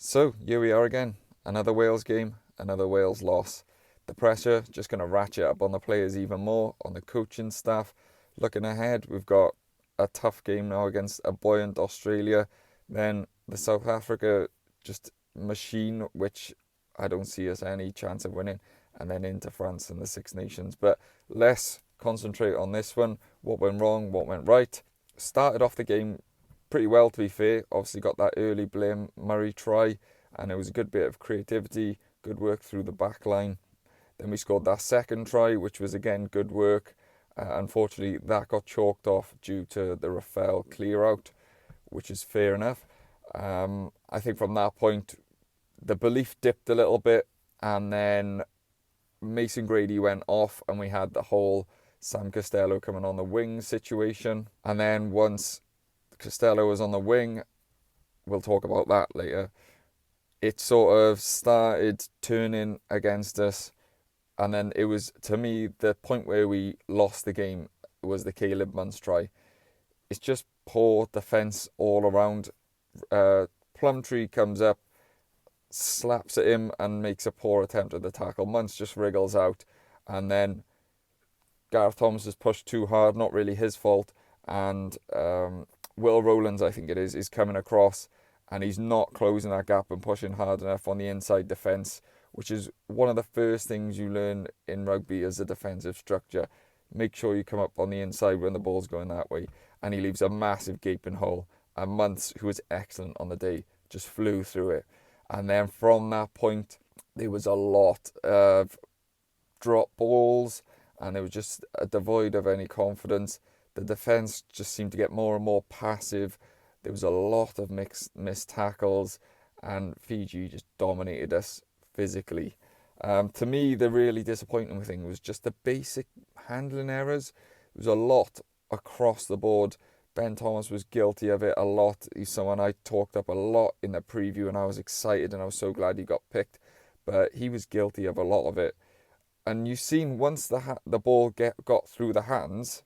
So here we are again. Another Wales game, another Wales loss. The pressure just going to ratchet up on the players even more, on the coaching staff. Looking ahead, we've got a tough game now against a buoyant Australia. Then the South Africa just machine, which I don't see us any chance of winning. And then into France and the Six Nations. But let's concentrate on this one. What went wrong, what went right. Started off the game pretty well, to be fair. Obviously got that early Blair Murray try, and it was a good bit of creativity, good work through the back line. Then we scored that second try, which was again good work. Unfortunately, that got chalked off due to the Rafael clear out, which is fair enough. I think from that point, the belief dipped a little bit, and then Mason Grady went off, and we had the whole Sam Costello coming on the wing situation. And then once Costello was on the wing, we'll talk about that later, it sort of started turning against us. And then it was, to me, the point where we lost the game was the Caleb Muntz try. It's just poor defence all around. Plumtree comes up, slaps at him and makes a poor attempt at the tackle. Muntz just wriggles out, and then Gareth Thomas has pushed too hard, not really his fault, and Will Rowlands, I think it is coming across, and he's not closing that gap and pushing hard enough on the inside defence, which is one of the first things you learn in rugby as a defensive structure. Make sure you come up on the inside when the ball's going that way, and he leaves a massive gaping hole, and Muntz, who was excellent on the day, just flew through it. And then from that point, there was a lot of drop balls, and it was just devoid of any confidence. The defence just seemed to get more and more passive. There was a lot of missed tackles, and Fiji just dominated us physically. To me, the really disappointing thing was just the basic handling errors. There was a lot across the board. Ben Thomas was guilty of it a lot. He's someone I talked up a lot in the preview, and I was excited and I was so glad he got picked. But he was guilty of a lot of it. And you've seen once the ball got through the hands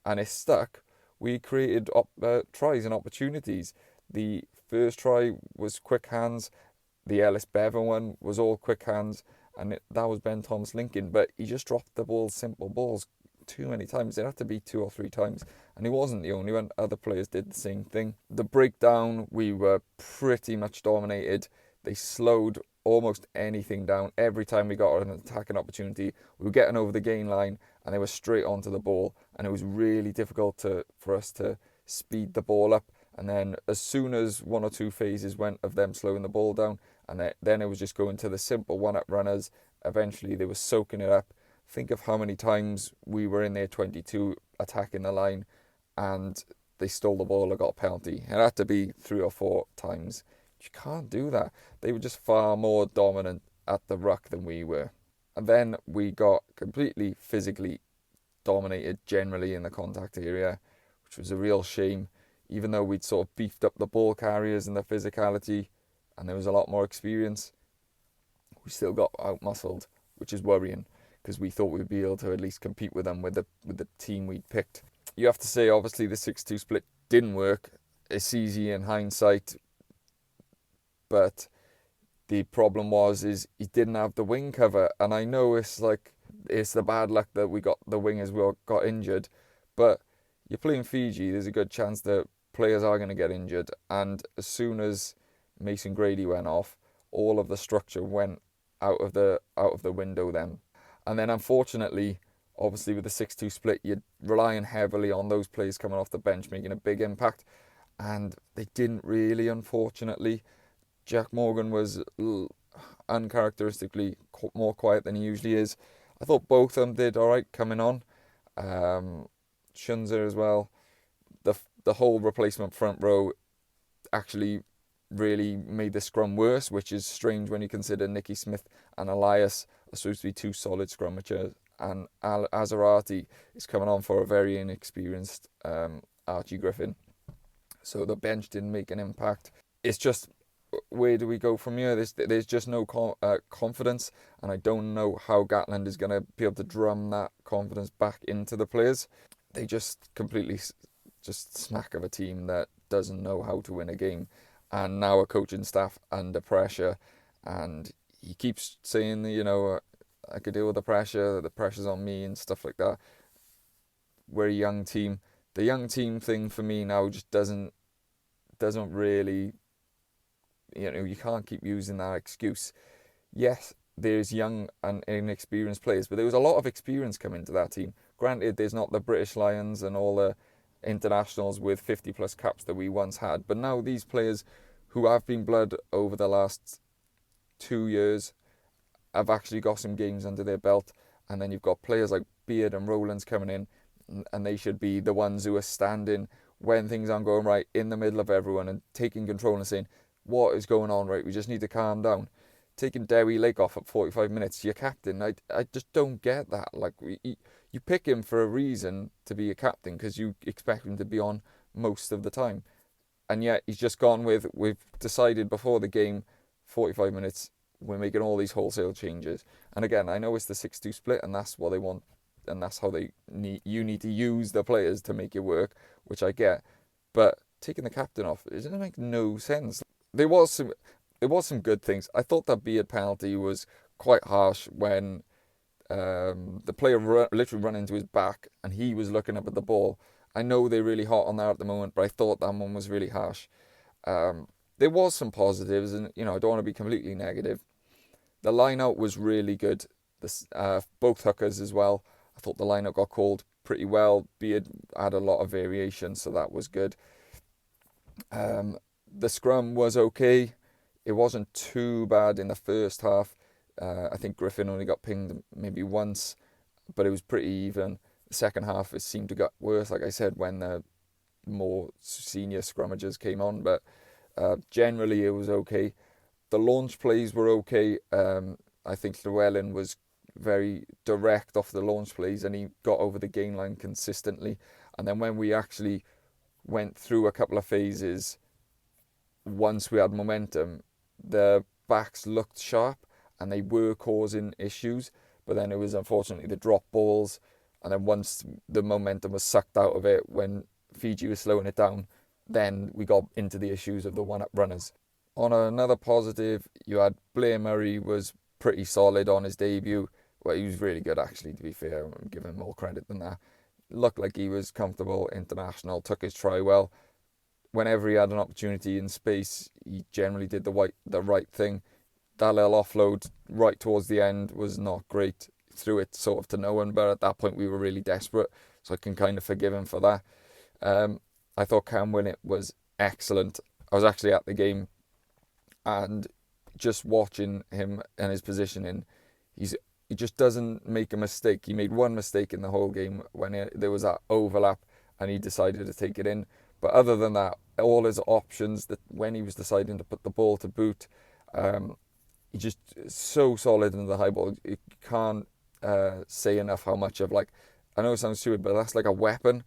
and it stuck, we created tries and opportunities. The first try was quick hands. The Ellis Bevan one was all quick hands, and that was Ben Thomas linking. But he just dropped the ball, simple balls, too many times. It had to be 2 or 3 times, and he wasn't the only one. Other players did the same thing. The breakdown, we were pretty much dominated. They slowed almost anything down. Every time we got an attacking opportunity, we were getting over the gain line, and they were straight onto the ball, and it was really difficult for us to speed the ball up. And then as soon as 1 or 2 phases went of them slowing the ball down, and then it was just going to the simple one-up runners. Eventually they were soaking it up. Think of how many times we were in there 22 attacking the line, and they stole the ball or got a penalty. It had to be 3 or 4 times. You can't do that. They were just far more dominant at the ruck than we were. And then we got completely physically dominated generally in the contact area, which was a real shame. Even though we'd sort of beefed up the ball carriers and the physicality, and there was a lot more experience, we still got out-muscled, which is worrying, because we thought we'd be able to at least compete with them with the team we'd picked. You have to say, obviously, the 6-2 split didn't work. It's easy in hindsight, but the problem is he didn't have the wing cover, and I know it's the bad luck that we got the wingers got injured, but you're playing Fiji, there's a good chance that players are going to get injured, and as soon as Mason Grady went off, all of the structure went out of the window then. And then unfortunately, obviously with the 6-2 split, you're relying heavily on those players coming off the bench making a big impact, and they didn't really, unfortunately. Jack Morgan was uncharacteristically more quiet than he usually is. I thought both of them did alright coming on. Shunzer as well. The whole replacement front row actually really made the scrum worse, which is strange when you consider Nicky Smith and Elias are supposed to be 2 solid scrummagers, and Azarati is coming on for a very inexperienced Archie Griffin. So the bench didn't make an impact. It's just, where do we go from here? There's just no confidence, and I don't know how Gatland is going to be able to drum that confidence back into the players. They just completely just smack of a team that doesn't know how to win a game. and now a coaching staff under pressure, and he keeps saying, I could deal with the pressure's on me and stuff like that. We're a young team. The young team thing for me now just doesn't really, you can't keep using that excuse. Yes, there's young and inexperienced players, but there was a lot of experience coming to that team. Granted, there's not the British Lions and all the internationals with 50 plus caps that we once had, but now these players who have been blood over the last 2 years have actually got some games under their belt, and then you've got players like Beard and Rowlands coming in, and they should be the ones who are standing when things aren't going right in the middle of everyone and taking control and saying, what is going on, right? We just need to calm down. Taking Derry Lake off at 45 minutes, your captain, I just don't get that. Like, you pick him for a reason to be a captain because you expect him to be on most of the time. And yet he's just gone with, we've decided before the game, 45 minutes, we're making all these wholesale changes. And again, I know it's the 6-2 split and that's what they want, and that's how you need to use the players to make it work, which I get. But taking the captain off, it doesn't make no sense. There was some good things. I thought that Beard penalty was quite harsh when the player literally ran into his back and he was looking up at the ball. I know they're really hot on that at the moment, but I thought that one was really harsh. There was some positives, and I don't want to be completely negative. The line-out was really good. Both hookers as well. I thought the line-out got called pretty well. Beard had a lot of variation, so that was good. The scrum was okay. It wasn't too bad in the first half. I think Griffin only got pinged maybe once, but it was pretty even. The second half, it seemed to get worse, like I said, when the more senior scrummagers came on, but generally it was okay. The launch plays were okay. I think Llewellyn was very direct off the launch plays and he got over the gain line consistently. And then when we actually went through a couple of phases, once we had momentum, the backs looked sharp and they were causing issues, but then it was unfortunately the drop balls, and then once the momentum was sucked out of it when Fiji was slowing it down, then we got into the issues of the one-up runners. On another positive, you had Blair Murray was pretty solid on his debut. Well, he was really good actually, to be fair. I'm giving him more credit than that. Looked like he was comfortable, international, took his try well. Whenever he had an opportunity in space, he generally did the right thing. That little offload right towards the end was not great. Threw it sort of to no one, but at that point we were really desperate, so I can kind of forgive him for that. I thought Cam Winnett was excellent. I was actually at the game, and just watching him and his positioning, he just doesn't make a mistake. He made one mistake in the whole game when there was that overlap and he decided to take it in. But other than that, all his options, that when he was deciding to put the ball to boot, he just so solid in the high ball. You can't say enough how much of, like, I know it sounds stupid, but that's like a weapon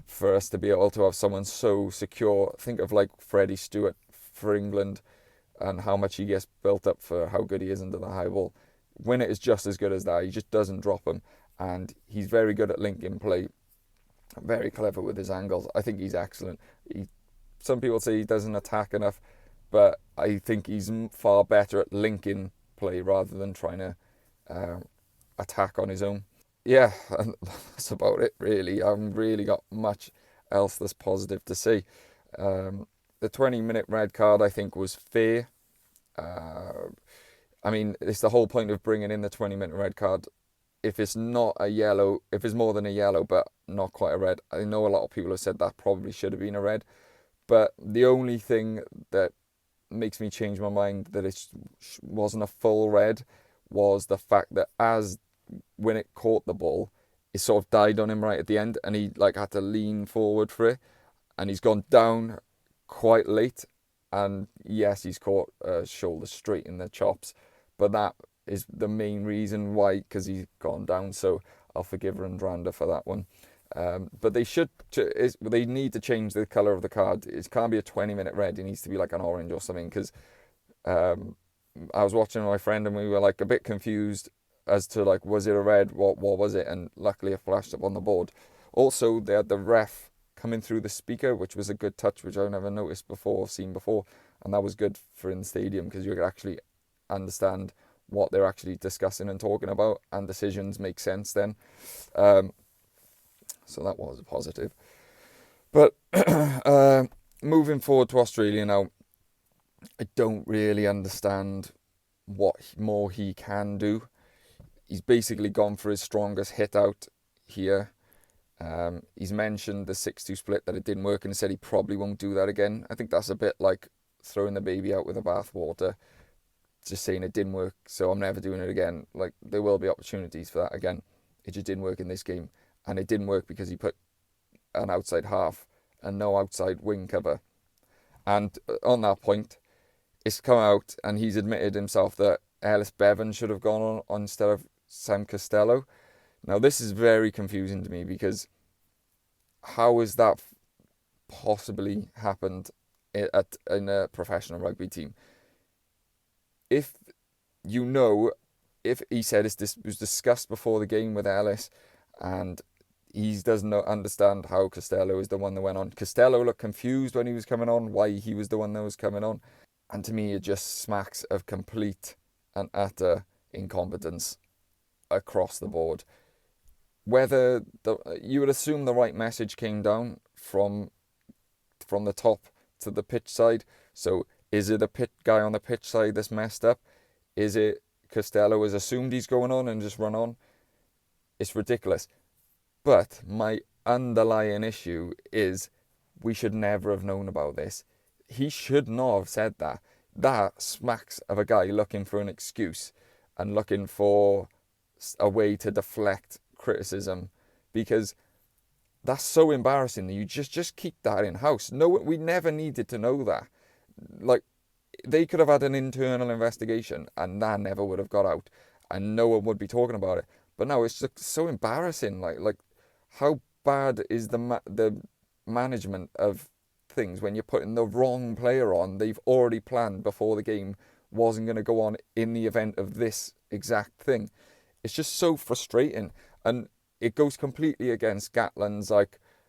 for us to be able to have someone so secure. Think of like Freddie Stewart for England and how much he gets built up for how good he is into the high ball. Winnett is just as good as that. He just doesn't drop him, and he's very good at linking play. Very clever with his angles. I think he's excellent. Some people say he doesn't attack enough, but I think he's far better at linking play rather than trying to attack on his own. Yeah, and that's about it really. I haven't really got much else that's positive to say. The 20-minute red card I think was fair. I mean, it's the whole point of bringing in the 20-minute red card. If it's not a yellow, if it's more than a yellow but not quite a red, I know a lot of people have said that probably should have been a red. But the only thing that makes me change my mind that it wasn't a full red was the fact that when it caught the ball, it sort of died on him right at the end, and he like had to lean forward for it, and he's gone down quite late, and yes, he's caught shoulder straight in the chops, but that is the main reason why, because he's gone down. So I'll forgive Randrander for that one. But they need to change the colour of the card. It can't be a 20-minute red. It needs to be like an orange or something, because I was watching with my friend and we were like a bit confused as to like, was it a red? What was it? And luckily it flashed up on the board. Also, they had the ref coming through the speaker, which was a good touch, which I've never noticed before, seen before. and that was good for in the stadium because you could actually understand what they're actually discussing and talking about, and decisions make sense then. So that was a positive. But moving forward to Australia now, I don't really understand what more he can do. He's basically gone for his strongest hit out here. He's mentioned the 6-2 split, that it didn't work, and said he probably won't do that again. I think that's a bit like throwing the baby out with the bathwater, just saying it didn't work, so I'm never doing it again. Like, there will be opportunities for that again. It just didn't work in this game, and it didn't work because he put an outside half and no outside wing cover. And on that point, it's come out and he's admitted himself that Ellis Bevan should have gone on instead of Sam Costello. Now, this is very confusing to me because how has that possibly happened in a professional rugby team? If he said this was discussed before the game with Ellis, and he doesn't understand how Costello is the one that went on. Costello looked confused when he was coming on, why he was the one that was coming on. And to me, it just smacks of complete and utter incompetence across the board. Whether you would assume the right message came down from the top to the pitch side. So is it a pit guy on the pitch side that's messed up? Is it Costello has assumed he's going on and just run on? It's ridiculous. But my underlying issue is we should never have known about this. He should not have said that. That smacks of a guy looking for an excuse and looking for a way to deflect criticism, because that's so embarrassing that you just keep that in house. No, we never needed to know that. Like, they could have had an internal investigation and that never would have got out and no one would be talking about it. But no, it's just so embarrassing. Like how bad is the management of things when you're putting the wrong player on? They've already planned before the game wasn't going to go on in the event of this exact thing. It's just so frustrating, and it goes completely against Gatland's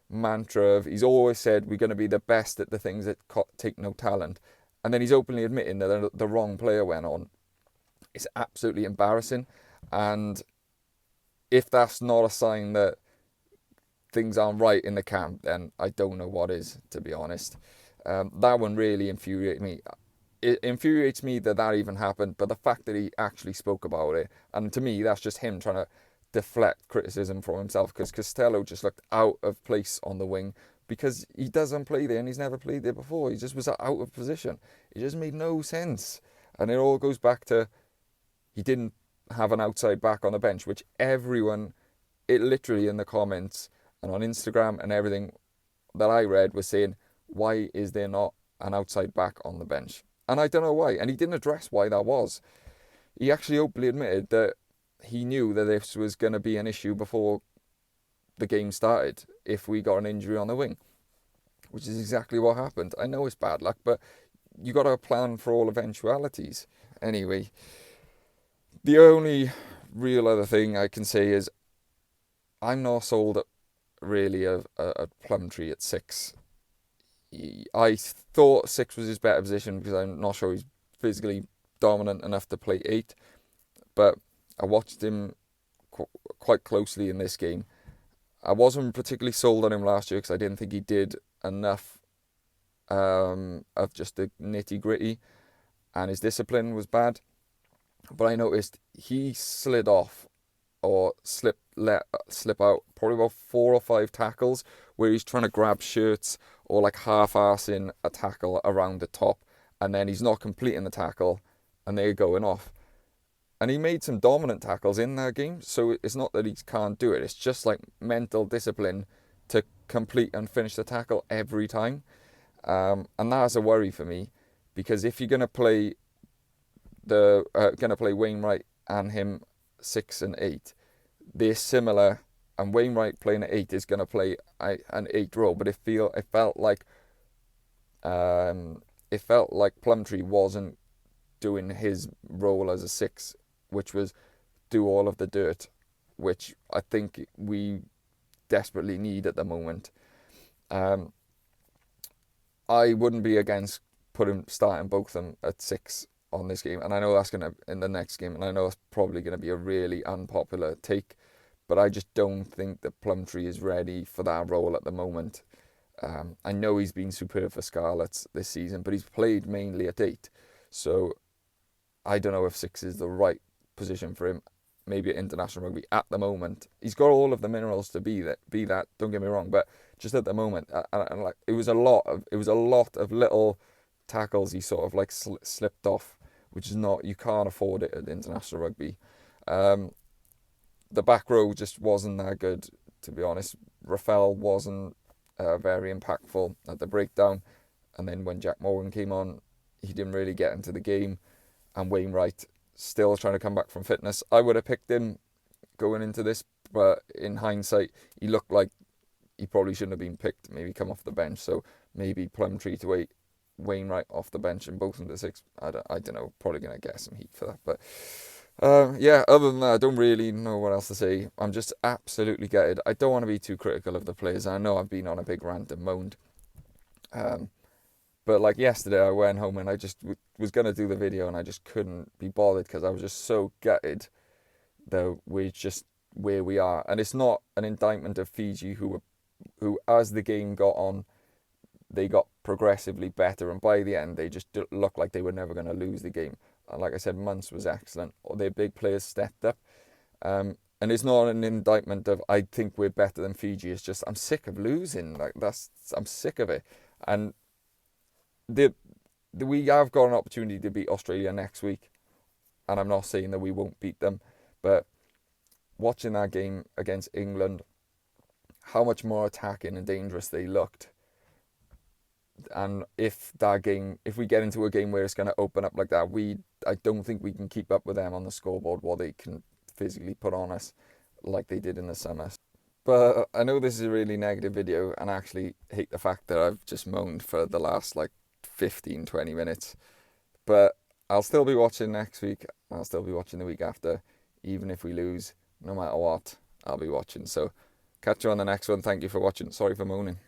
mantra of, he's always said we're going to be the best at the things that take no talent, and then he's openly admitting that the wrong player went on. It's absolutely embarrassing, and if that's not a sign that things aren't right in the camp, then I don't know what is, to be honest. That one really infuriated me. It infuriates me that even happened, but the fact that he actually spoke about it, and to me, that's just him trying to deflect criticism from himself, because Costello just looked out of place on the wing because he doesn't play there and he's never played there before. He just was out of position. It just made no sense. And it all goes back to he didn't have an outside back on the bench, which everyone, it literally in the comments and on Instagram and everything that I read was saying, why is there not an outside back on the bench? And I don't know why. And he didn't address why that was. He actually openly admitted that he knew that this was going to be an issue before the game started if we got an injury on the wing, which is exactly what happened. I know it's bad luck, but you got to plan for all eventualities. Anyway, the only real other thing I can say is I'm not sold really a Plumtree at 6. I thought 6 was his better position because I'm not sure he's physically dominant enough to play 8, but I watched him quite closely in this game. I wasn't particularly sold on him last year because I didn't think he did enough of just the nitty gritty, and his discipline was bad. But I noticed he slid off or slip out probably about 4 or 5 tackles where he's trying to grab shirts or half-assing a tackle around the top, and then he's not completing the tackle and they're going off. And he made some dominant tackles in that game, so it's not that he can't do it. It's just mental discipline to complete and finish the tackle every time. And that's a worry for me, because if you're going to play Wainwright and him 6 and 8, they're similar, and Wainwright playing at 8 is going to play an 8 role. But it felt like Plumtree wasn't doing his role as a 6, which was do all of the dirt, which I think we desperately need at the moment. I wouldn't be against starting both of them at 6 on this game. And I know that's going to, in the next game, and I know it's probably going to be a really unpopular take, but I just don't think that Plumtree is ready for that role at the moment. I know he's been superb for Scarlets this season, but he's played mainly at 8. So I don't know if 6 is the right position for him. Maybe at international rugby at the moment. He's got all of the minerals to be that. Don't get me wrong, but just at the moment, and like it was a lot of little tackles he sort of like slipped off, which is not, you can't afford it at international rugby. The back row just wasn't that good, to be honest. Rafael wasn't very impactful at the breakdown, and then when Jack Morgan came on, he didn't really get into the game. And Wainwright still trying to come back from fitness. I would have picked him going into this, but in hindsight, he looked like he probably shouldn't have been picked. Maybe come off the bench. So maybe Plumtree to 8, Wainwright off the bench, and both into 6. I don't know. Probably gonna get some heat for that, but. Yeah, other than that, I don't really know what else to say. I'm just absolutely gutted. I don't want to be too critical of the players. I know I've been on a big rant and moaned. But like yesterday, I went home and I just was going to do the video and I just couldn't be bothered because I was just so gutted that we're just where we are. And it's not an indictment of Fiji, who as the game got on, they got progressively better. And by the end, they just looked like they were never going to lose the game. And like I said, Muntz was excellent. All their big players stepped up. And it's not an indictment of, I think we're better than Fiji. It's just, I'm sick of losing. I'm sick of it. And we have got an opportunity to beat Australia next week. And I'm not saying that we won't beat them. But watching that game against England, how much more attacking and dangerous they looked. And if we get into a game where it's going to open up like that, I don't think we can keep up with them on the scoreboard, what they can physically put on us like they did in the summer. But I know this is a really negative video, and I actually hate the fact that I've just moaned for the last 15-20 minutes. But I'll still be watching next week. I'll still be watching the week after. Even if we lose, no matter what, I'll be watching. So catch you on the next one. Thank you for watching. Sorry for moaning.